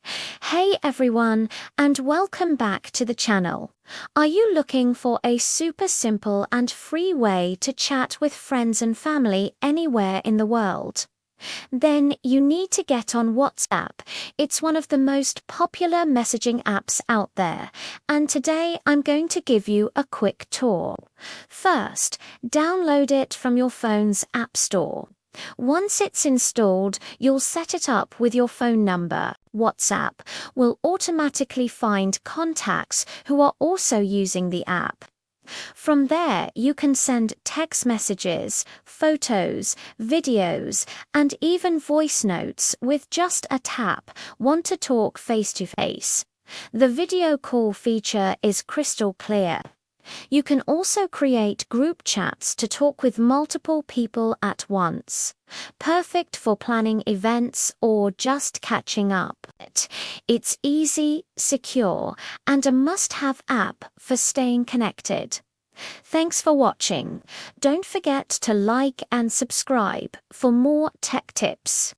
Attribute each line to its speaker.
Speaker 1: Hey everyone, and welcome back to the channel. Are you looking for a super simple and free way to chat with friends and family anywhere in the world? Then you need to get on WhatsApp. It's one of the most popular messaging apps out there, and today I'm going to give you a quick tour. First, download it from your phone's App Store. Once it's installed, you'll set it up with your phone number. WhatsApp will automatically find contacts who are also using the app. From there, you can send text messages, photos, videos, and even voice notes with just a tap. Want to talk face to face? The video call feature is crystal clear. You can also create group chats to talk with multiple people at once. Perfect for planning events or just catching up. It's easy, secure, and a must-have app for staying connected. Thanks for watching. Don't forget to like and subscribe for more tech tips.